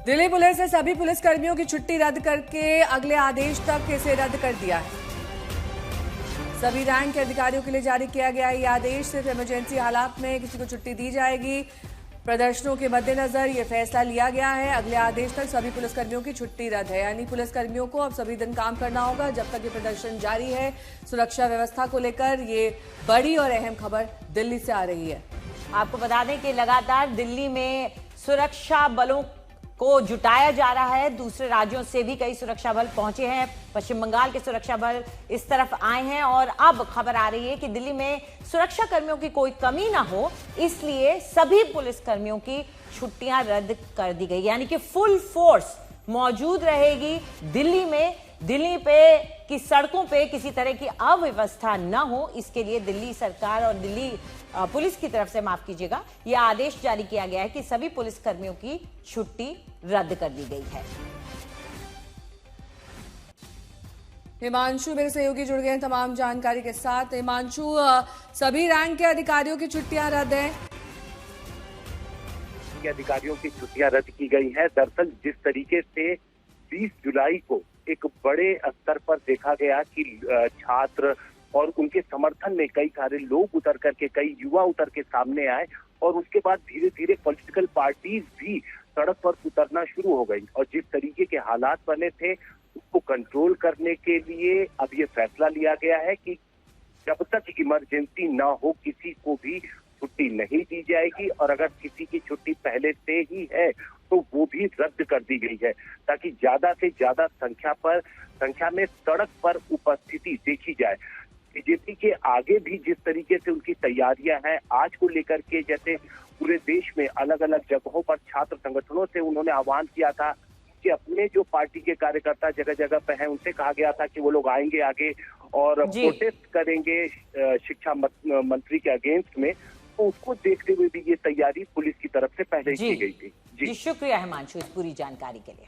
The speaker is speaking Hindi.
दिल्ली पुलिस ने सभी पुलिसकर्मियों की छुट्टी रद्द करके अगले आदेश तक इसे रद्द कर दिया है। सभी रैंक के अधिकारियों के लिए जारी किया गया ये आदेश। सिर्फ इमरजेंसी हालात में किसी को छुट्टी दी जाएगी। प्रदर्शनों के मद्देनजर ये फैसला लिया गया है। अगले आदेश तक सभी पुलिसकर्मियों की छुट्टी रद्द है, यानी पुलिसकर्मियों को अब सभी दिन काम करना होगा जब तक ये प्रदर्शन जारी है। सुरक्षा व्यवस्था को लेकर ये बड़ी और अहम खबर दिल्ली से आ रही है। आपको बता दें कि लगातार दिल्ली में सुरक्षा बलों को जुटाया जा रहा है। दूसरे राज्यों से भी कई सुरक्षा बल पहुंचे हैं। पश्चिम बंगाल के सुरक्षा बल इस तरफ आए हैं और अब खबर आ रही है कि दिल्ली में सुरक्षा कर्मियों की कोई कमी ना हो, इसलिए सभी पुलिस कर्मियों की छुट्टियां रद्द कर दी गई, यानी कि फुल फोर्स मौजूद रहेगी दिल्ली में। दिल्ली पे की सड़कों पे किसी तरह की अव्यवस्था न हो, इसके लिए दिल्ली सरकार और दिल्ली पुलिस की तरफ से, माफ कीजिएगा, यह आदेश जारी किया गया है कि सभी पुलिस कर्मियों की छुट्टी रद्द कर दी गई है। हिमांशु मेरे सहयोगी जुड़ गए हैं तमाम जानकारी के साथ। हिमांशु, सभी रैंक के अधिकारियों की छुट्टियां रद्द हैं। अधिकारियों की छुट्टियां रद्द की गई हैं। दरअसल जिस तरीके से 20 जुलाई को एक बड़े स्तर पर देखा गया कि छात्र और उनके समर्थन में कई सारे लोग उतर करके, कई युवा उतर के सामने आए और उसके बाद धीरे धीरे पॉलिटिकल पार्टीज भी सड़क पर उतरना शुरू हो गई और जिस तरीके के हालात बने थे उसको कंट्रोल करने के लिए अब ये फैसला लिया गया है कि जब तक इमरजेंसी ना हो किसी को भी छुट्टी नहीं दी जाएगी और अगर किसी की छुट्टी पहले से ही है तो वो भी रद्द कर दी गई है, ताकि ज्यादा से ज्यादा संख्या में सड़क पर उपस्थिति देखी जाए। बीजेपी के आगे भी जिस तरीके से उनकी तैयारियां हैं आज को लेकर के, जैसे पूरे देश में अलग अलग जगहों पर छात्र संगठनों से उन्होंने आह्वान किया था कि अपने जो पार्टी के कार्यकर्ता जगह जगह पे हैं उनसे कहा गया था कि वो लोग आएंगे आगे और प्रोटेस्ट करेंगे शिक्षा मंत्री के अगेंस्ट में, तो उसको देखते हुए भी ये तैयारी पुलिस की तरफ से पहले की गई थी। जी शुक्रिया हिमांशु इस पूरी जानकारी के लिए।